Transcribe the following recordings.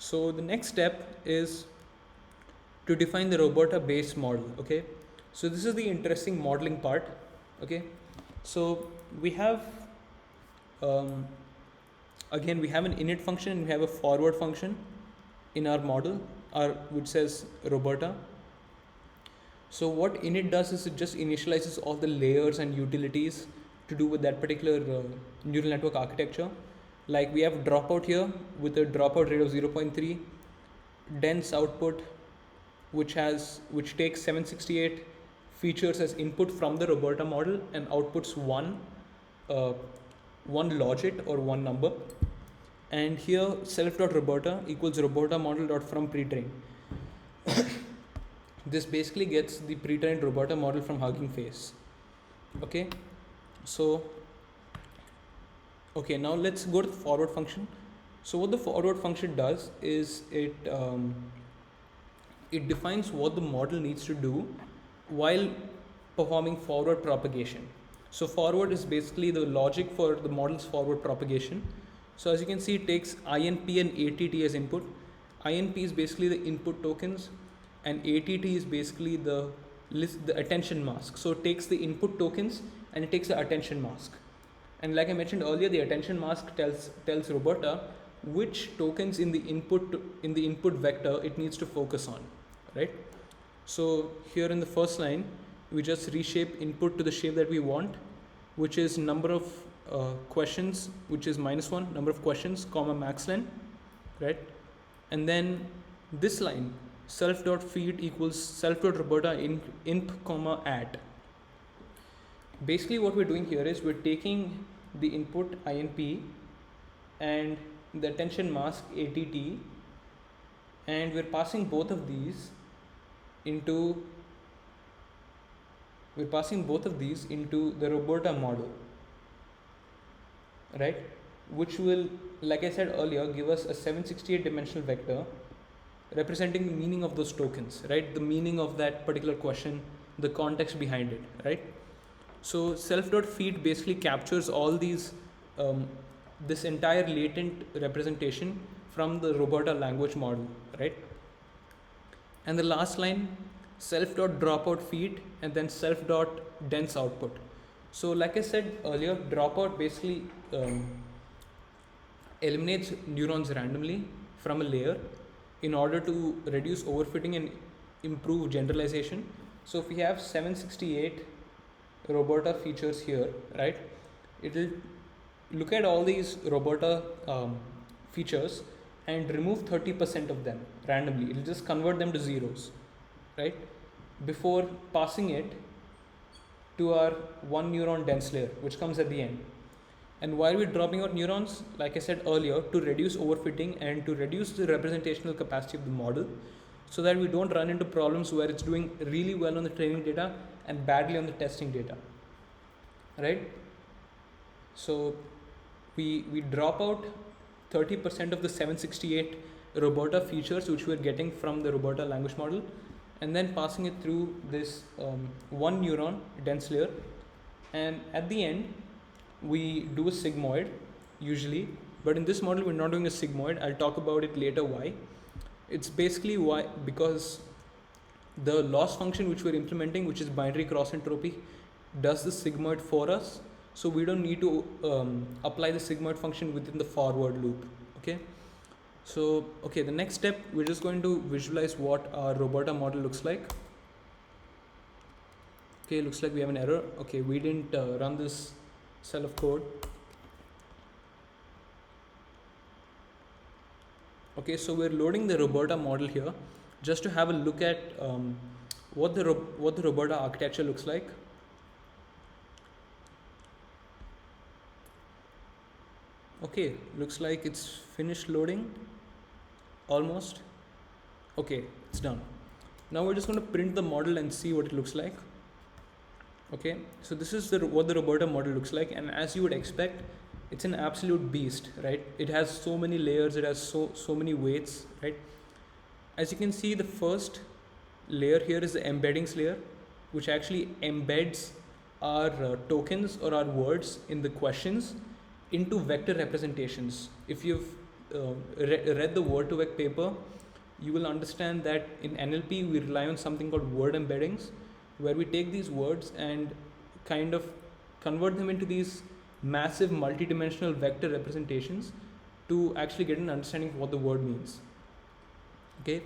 So the next step is to define the Roberta base model. Okay, so this is the interesting modeling part. Okay, so we have um, again we have an init function and we have a forward function in our model, which says Roberta. So what init does is it just initializes all the layers and utilities to do with that particular neural network architecture. Like we have dropout here with a dropout rate of 0.3, dense output which takes 768 features as input from the Roberta model and outputs uh, one logit or one number. And here self.roberta equals roberta model.from pretrain. This basically gets the pre-trained Roberta model from Hugging Face. Okay, so okay, now let's go to the forward function. So what the forward function does is it defines what the model needs to do while performing forward propagation. So forward is basically the logic for the model's forward propagation. So as you can see, it takes INP and ATT as input. INP is basically the input tokens, and ATT is basically the attention mask. So it takes the input tokens and it takes the attention mask. And like I mentioned earlier, the attention mask tells Roberta which tokens in the input vector it needs to focus on, right? So here in the first line, we just reshape input to the shape that we want, which is number of questions, which is -1, number of questions, comma max len, right? And then this line, self.feed equals self.roberta inp comma at. Basically what we're doing here is we're taking the input INP and the attention mask ATT, and we're passing both of these into the Roberta model, right? Which will, like I said earlier, give us a 768 dimensional vector representing the meaning of those tokens, right? The meaning of that particular question, the context behind it, right? So self.feed basically captures all these, this entire latent representation from the Roberta language model, right? And the last line, self.dropout feed and then self.dense output. So like I said earlier, dropout basically eliminates neurons randomly from a layer in order to reduce overfitting and improve generalization. So if we have 768 Roberta features here, right, it will look at all these Roberta features and remove 30% of them randomly. It will just convert them to zeros, right, before passing it to our one neuron dense layer, which comes at the end. And why are we dropping out neurons? Like I said earlier, to reduce overfitting and to reduce the representational capacity of the model, so that we don't run into problems where it's doing really well on the training data and badly on the testing data, right? So we drop out 30% of the 768 Roberta features which we're getting from the Roberta language model, and then passing it through this one neuron dense layer, and at the end we do a sigmoid usually, but in this model we're not doing a sigmoid. I'll talk about it later why. It's basically why, because the loss function which we're implementing, which is binary cross entropy, does the sigmoid for us, so we don't need to apply the sigmoid function within the forward loop. Okay, so okay, the next step, we're just going to visualize what our Roberta model looks like. Okay, looks like we have an error. Okay, we didn't run this cell of code. Okay, so we're loading the Roberta model here just to have a look at what the Roberta architecture looks like. Okay, looks like it's finished loading almost. Okay, it's done. Now we're just going to print the model and see what it looks like. Okay, so this is what the Roberta model looks like, and as you would expect, it's an absolute beast, right? It has so many layers, it has so many weights, right? As you can see, the first layer here is the embeddings layer, which actually embeds our tokens or our words in the questions into vector representations. If you've read the Word2Vec paper, you will understand that in NLP we rely on something called word embeddings, where we take these words and kind of convert them into these massive multidimensional vector representations to actually get an understanding of what the word means. Okay,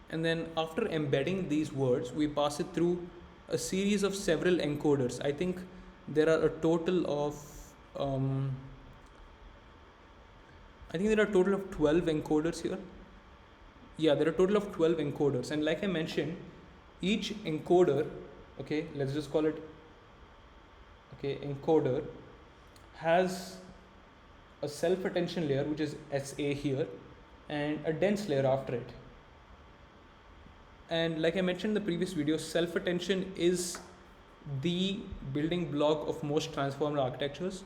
and then after embedding these words, we pass it through a series of several encoders. I think there are a total of I think there are a total of 12 encoders here. Yeah, there are a total of 12 encoders, and like I mentioned, each encoder, okay, let's just call it, okay, encoder, has a self-attention layer, which is SA here, and a dense layer after it. And like I mentioned in the previous video, self-attention is the building block of most transformer architectures.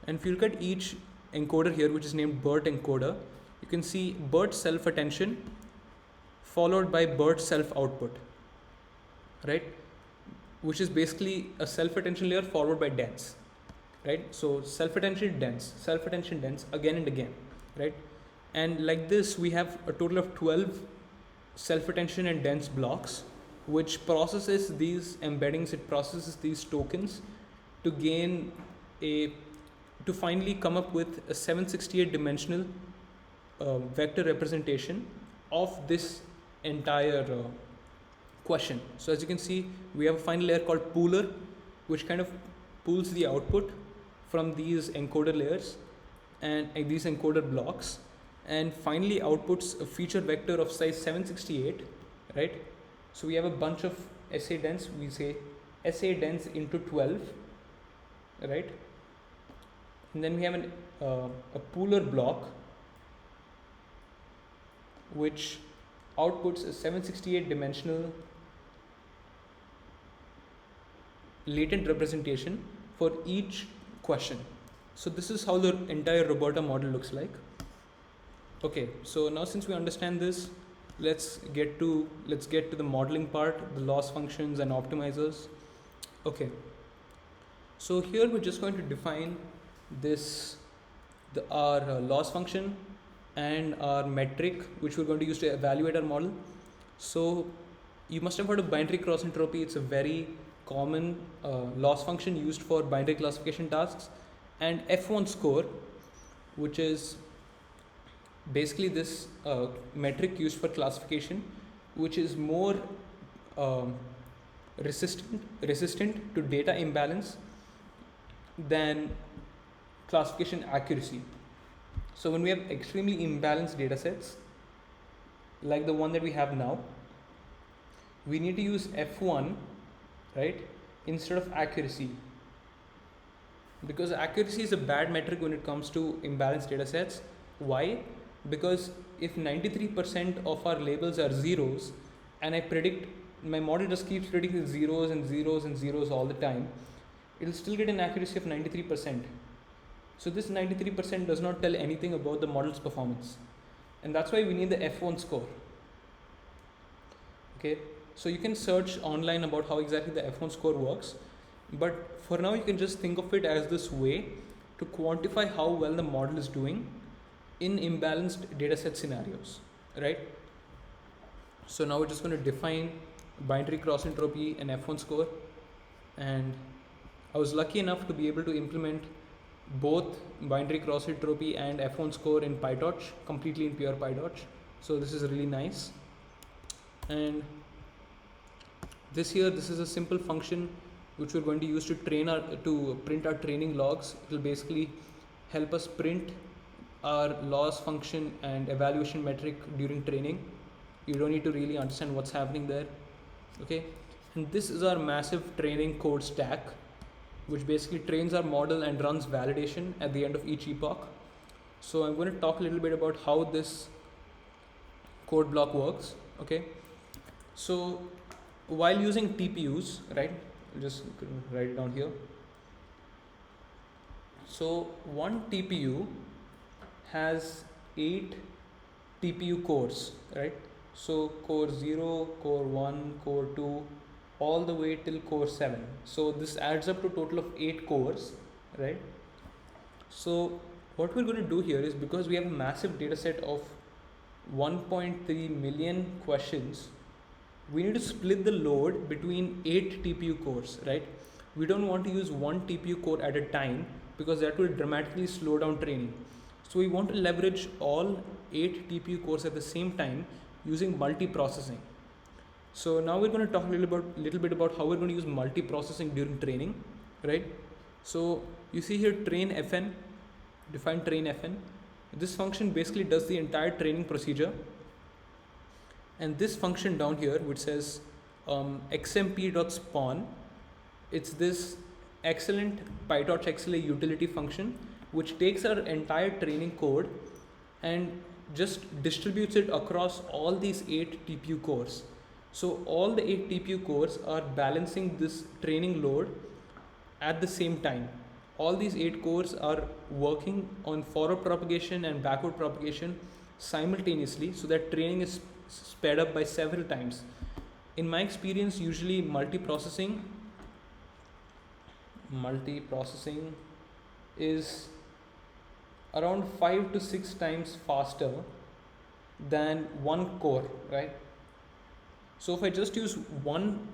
And if you look at each encoder here, which is named BERT encoder, you can see BERT self-attention followed by BERT self-output, right? Which is basically a self-attention layer followed by dense, right? So self-attention, dense, again and again, right? And like this, we have a total of 12 self-attention and dense blocks, which processes these embeddings, it processes these tokens to gain to finally come up with a 768 dimensional vector representation of this entire question. So as you can see, we have a final layer called pooler, which kind of pulls the output from these encoder layers and these encoder blocks, and finally outputs a feature vector of size 768, right? So we have a bunch of SA dense, we say SA dense into 12, right? And then we have a pooler block which outputs a 768 dimensional latent representation for each question. So this is how the entire Roberta model looks like. Okay, so now since we understand this, let's get to the modeling part, the loss functions and optimizers. Okay, so here we're just going to define our loss function and our metric, which we're going to use to evaluate our model. So you must have heard of binary cross entropy. It's a very common loss function used for binary classification tasks, and F1 score, which is basically this metric used for classification, which is more resistant to data imbalance than classification accuracy. So when we have extremely imbalanced data sets like the one that we have now, we need to use F1, right, instead of accuracy, because accuracy is a bad metric when it comes to imbalanced data sets. Why? Because if 93% of our labels are zeros and I predict, my model just keeps predicting zeros and zeros and zeros all the time, it'll still get an accuracy of 93%. So this 93% does not tell anything about the model's performance, and that's why we need the F1 score. Okay, so you can search online about how exactly the F1 score works, but for now you can just think of it as this way to quantify how well the model is doing in imbalanced dataset scenarios, right? So now we're just going to define binary cross entropy and F1 score, and I was lucky enough to be able to implement both binary cross entropy and F1 score in PyTorch, completely in pure PyTorch. So this is really nice. And this is a simple function which we're going to use to print our training logs. It will basically help us print our loss function and evaluation metric during training. You don't need to really understand what's happening there. Okay, and this is our massive training code stack, which basically trains our model and runs validation at the end of each epoch. So I'm going to talk a little bit about how this code block works. Okay, so while using TPUs, right, I'll just write it down here. So one TPU has 8 TPU cores, right? So core 0, core 1, core 2, all the way till core 7. So this adds up to a total of 8 cores, right? So what we're going to do here is, because we have a massive data set of 1.3 million questions, we need to split the load between 8 TPU cores, right? We don't want to use one TPU core at a time because that will dramatically slow down training. So we want to leverage all 8 TPU cores at the same time using multiprocessing. So now we're going to talk a little bit about how we're going to use multiprocessing during training, right? So you see here train fn, define train fn. This function basically does the entire training procedure. And this function down here which says xmp.spawn, it's this excellent PyTorch XLA utility function which takes our entire training code and just distributes it across all these 8 TPU cores. So all the 8 TPU cores are balancing this training load at the same time. All these 8 cores are working on forward propagation and backward propagation simultaneously, so that training is sped up by several times. In my experience, usually multiprocessing is around 5 to 6 times faster than one core, right? So if I just use one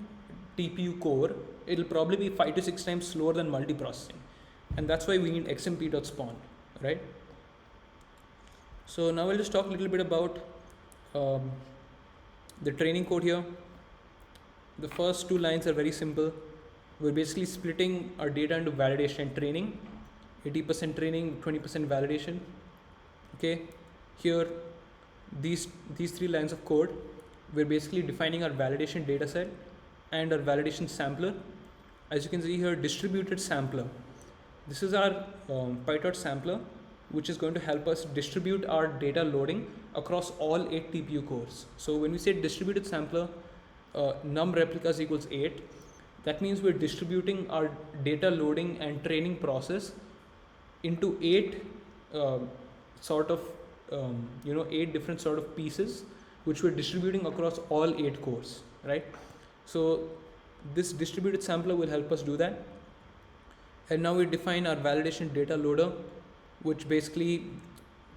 TPU core, it'll probably be 5 to 6 times slower than multiprocessing, and that's why we need xmp.spawn, right? So now I'll just talk a little bit about the training code here. The first 2 lines are very simple. We're basically splitting our data into validation and training, 80% training, 20% validation. Okay, here these 3 lines of code, we're basically defining our validation data set and our validation sampler. As you can see here, distributed sampler. This is our PyTorch sampler, which is going to help us distribute our data loading across all 8 TPU cores. So when we say distributed sampler, num replicas equals 8, that means we're distributing our data loading and training process into 8 8 different sort of pieces, which we're distributing across all 8 cores, right? So this distributed sampler will help us do that. And now we define our validation data loader, which basically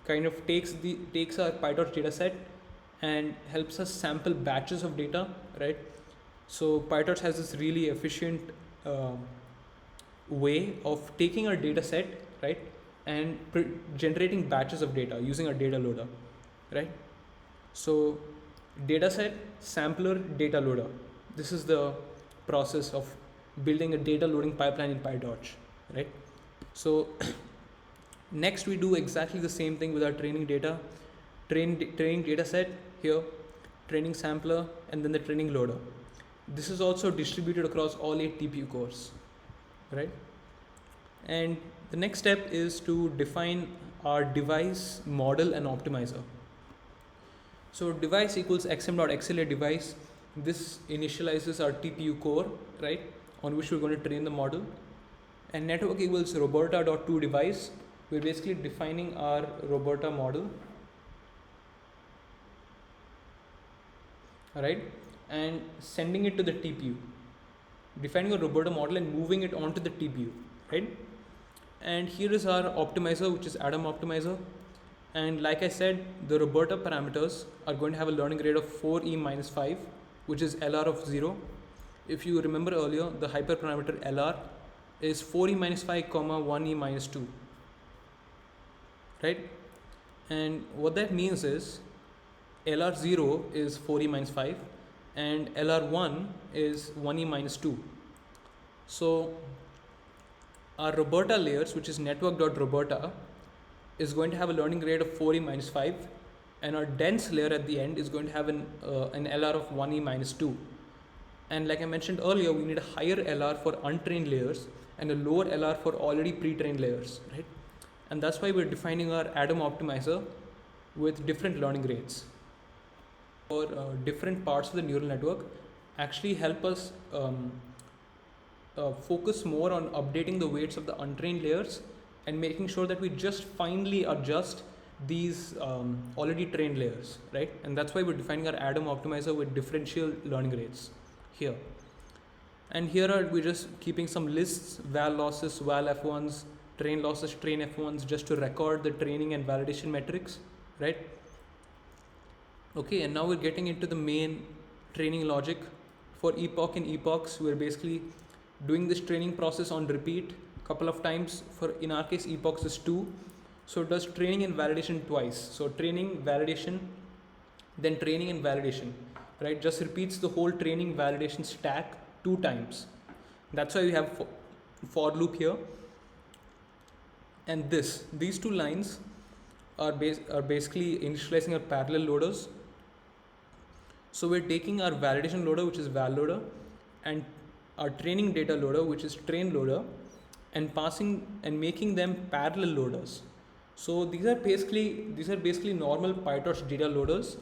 kind of takes our PyTorch data set and helps us sample batches of data, right? So PyTorch has this really efficient way of taking our data set, right, and generating batches of data using our data loader, right? So data set, sampler, data loader. This is the process of building a data loading pipeline in PyTorch, right? So next we do exactly the same thing with our training data, training data set here, training sampler, and then the training loader. This is also distributed across all 8 TPU cores, right? And the next step is to define our device, model, and optimizer. So device equals xm.xla device. This initializes our TPU core, right, on which we're going to train the model. And network equals roberta.to device. We're basically defining our roberta model, right, and sending it to the TPU, defining a roberta model and moving it onto the TPU, right? And here is our optimizer, which is Adam optimizer. And like I said, the roberta parameters are going to have a learning rate of 4e minus 5, which is LR of 0. If you remember earlier, the hyperparameter LR is 4e minus 5 comma 1e minus 2, right? And what that means is LR0 is 4e minus 5 and LR1 is 1e minus 2. So our roberta layers, which is network.roberta, is going to have a learning rate of 4e minus 5, and our dense layer at the end is going to have an LR of 1e minus 2. And like I mentioned earlier, we need a higher LR for untrained layers and a lower LR for already pre-trained layers, right? And that's why we're defining our Adam optimizer with different learning rates. For different parts of the neural network actually help us focus more on updating the weights of the untrained layers and making sure that we just finely adjust these already trained layers, right? And that's why we're defining our Adam optimizer with differential learning rates here. And here we're just keeping some lists, val losses, val f1s, train losses, train F1s, just to record the training and validation metrics, right? Okay, and now we're getting into the main training logic. For epoch and epochs, we're basically doing this training process on repeat a couple of times. For in our case, epochs is 2, so it does training and validation twice. So training, validation, then training and validation, right? Just repeats the whole training validation stack 2 times. That's why we have for loop here. And these 2 lines are basically initializing our parallel loaders. So we're taking our validation loader, which is val loader, and our training data loader, which is train loader, and passing and making them parallel loaders. So these are basically normal PyTorch data loaders,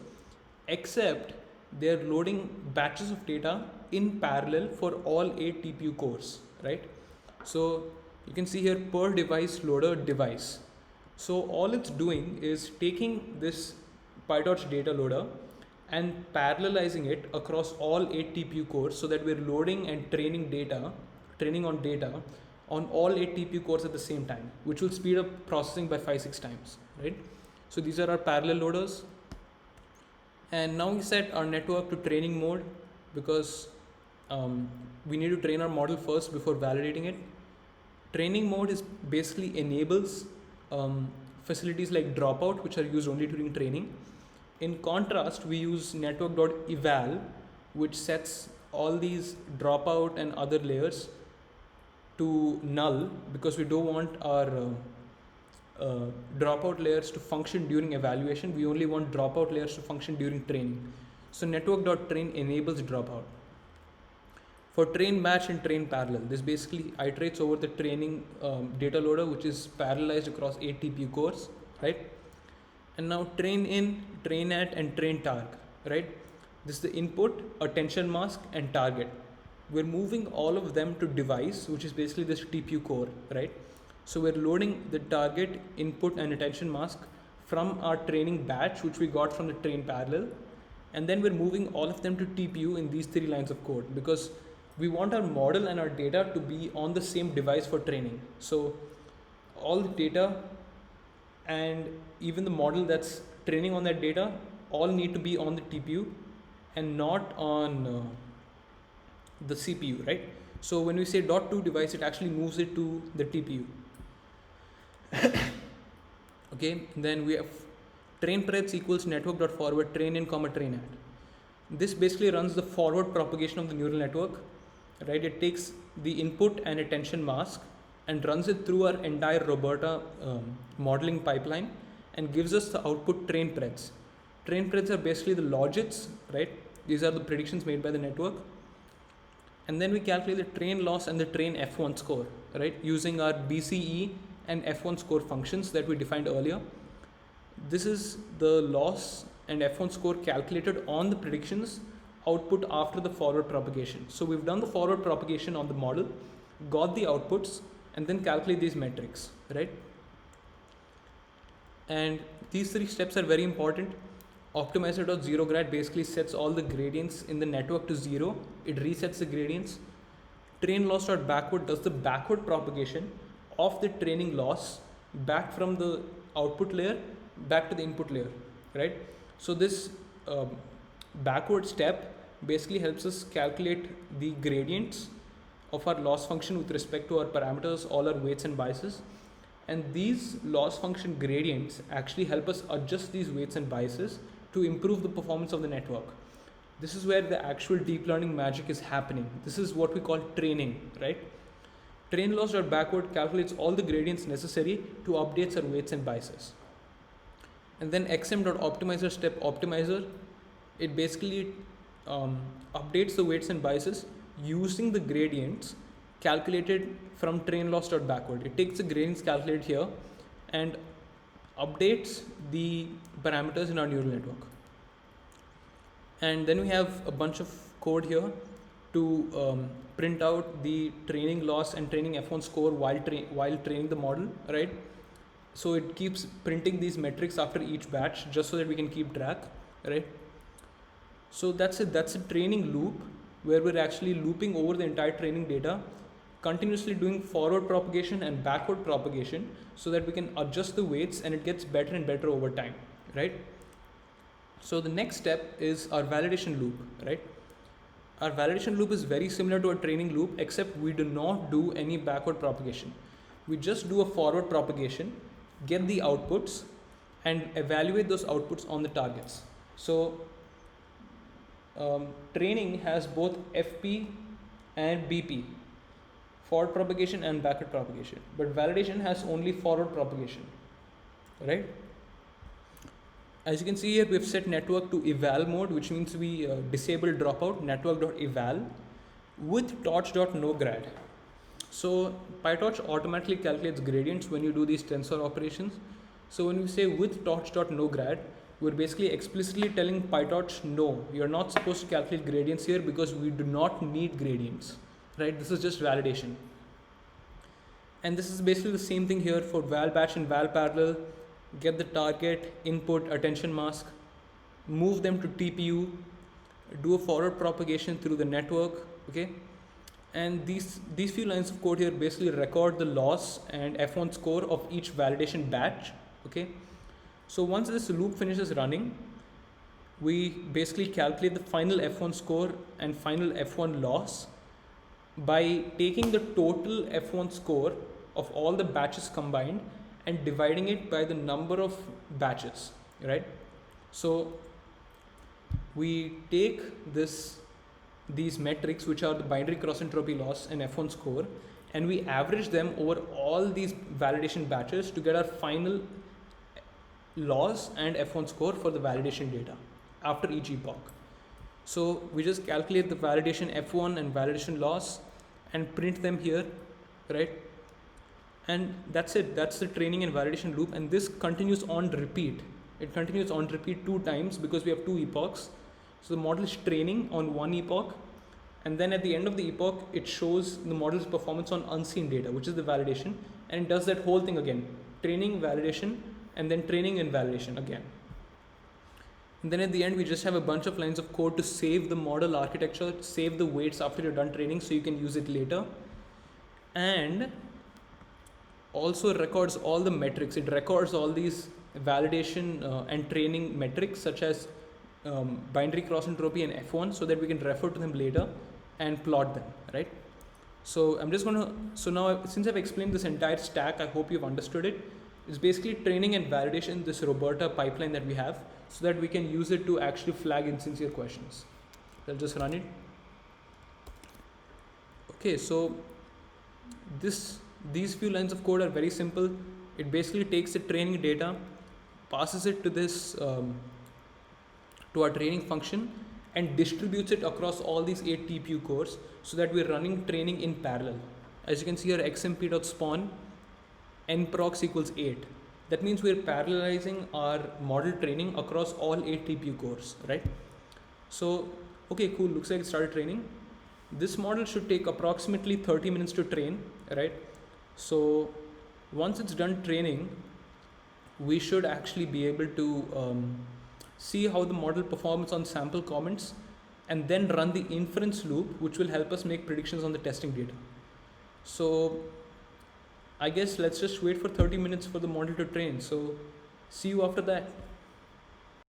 except they're loading batches of data in parallel for all 8 TPU cores, right? So you can see here per device loader device. So all it's doing is taking this PyTorch data loader and parallelizing it across all 8 TPU cores, so that we're loading and training on data on all 8 TPU cores at the same time, which will speed up processing by 5-6 times, right? So these are our parallel loaders. And now we set our network to training mode, because we need to train our model first before validating it. Training mode is basically enables facilities like dropout, which are used only during training. In contrast, we use network.eval, which sets all these dropout and other layers to null, because we don't want our dropout layers to function during evaluation. We only want dropout layers to function during training. So network.train enables dropout. For train batch and train parallel, this basically iterates over the training data loader, which is parallelized across 8 TPU cores, right? And now train in, train at, and train targ, right? This is the input, attention mask, and target. We're moving all of them to device, which is basically this TPU core, right? So we're loading the target, input, and attention mask from our training batch, which we got from the train parallel. And then we're moving all of them to TPU in these 3 lines of code, because we want our model and our data to be on the same device for training. So all the data and even the model that's training on that data all need to be on the TPU and not on the CPU, right? So when we say .to device, it actually moves it to the TPU. Okay, then we have train parets equals network.forward train in comma train at. This basically runs the forward propagation of the neural network, right? It takes the input and attention mask and runs it through our entire Roberta modeling pipeline and gives us the output train parets. Train parets are basically the logits, right? These are the predictions made by the network. And then we calculate the train loss and the train F1 score, right? Using our BCE and F1 score functions that we defined earlier. This is the loss and F1 score calculated on the predictions output after the forward propagation. So we've done the forward propagation on the model, got the outputs, and then calculate these metrics, right? And these 3 steps are very important. Optimizer.zeroGrad basically sets all the gradients in the network to 0. It resets the gradients. Train loss.backward does the backward propagation of the training loss back from the output layer back to the input layer, right? So this backward step basically helps us calculate the gradients of our loss function with respect to our parameters, all our weights and biases. And these loss function gradients actually help us adjust these weights and biases to improve the performance of the network. This is where the actual deep learning magic is happening. This is what we call training, right? Train loss.backward calculates all the gradients necessary to update our weights and biases. And then xm.optimizer step optimizer, it basically updates the weights and biases using the gradients calculated from train loss.backward. It takes the gradients calculated here and updates the parameters in our neural network. And then we have a bunch of code here to print out the training loss and training F1 score while training the model, right? So it keeps printing these metrics after each batch just so that we can keep track, right? So that's a training loop where we're actually looping over the entire training data, continuously doing forward propagation and backward propagation so that we can adjust the weights and it gets better and better over time, right? So the next step is our validation loop, right? Our validation loop is very similar to a training loop, except we do not do any backward propagation. We just do a forward propagation, get the outputs, and evaluate those outputs on the targets. So training has both FP and BP, forward propagation and backward propagation, but validation has only forward propagation, right? As you can see here, we've set network to eval mode, which means we disable dropout network.eval with torch.nograd. So PyTorch automatically calculates gradients when you do these tensor operations. So when we say with torch.nograd, we're basically explicitly telling PyTorch, no, you're not supposed to calculate gradients here because we do not need gradients, right? This is just validation. And this is basically the same thing here for val batch and val parallel. Get the target, input, attention mask, move them to TPU, do a forward propagation through the network, okay? And these few lines of code here basically record the loss and F1 score of each validation batch, okay? So once this loop finishes running, we basically calculate the final F1 score and final F1 loss by taking the total F1 score of all the batches combined and dividing it by the number of batches, right? So we take these metrics, which are the binary cross entropy loss and F1 score, and we average them over all these validation batches to get our final loss and F1 score for the validation data after each epoch. So we just calculate the validation F1 and validation loss and print them here, right? And that's it. That's the training and validation loop, and this continues on repeat. It continues on repeat 2 times because we have 2 epochs. So the model is training on 1 epoch, and then at the end of the epoch, it shows the model's performance on unseen data, which is the validation, and it does that whole thing again: training, validation, and then training and validation again. And then at the end, we just have a bunch of lines of code to save the model architecture, save the weights after you're done training so you can use it later, and also records all the metrics. It records all these validation and training metrics such as binary cross entropy and F1 so that we can refer to them later and plot them, right? So I'm just going to, so now since I've explained this entire stack, I hope you've understood it. It's basically training and validation, this Roberta pipeline that we have, so that we can use it to actually flag insincere questions. I'll just run it. Okay, so these few lines of code are very simple. It basically takes the training data, passes it to this to our training function, and distributes it across all these 8 TPU cores so that we're running training in parallel. As you can see here, xmp.spawn nprox equals 8. That means we're parallelizing our model training across all 8 TPU cores, right? So, okay, cool, looks like it started training. This model should take approximately 30 minutes to train, right? So once it's done training, we should actually be able to see how the model performs on sample comments and then run the inference loop, which will help us make predictions on the testing data. So I guess let's just wait for 30 minutes for the model to train. So see you after that.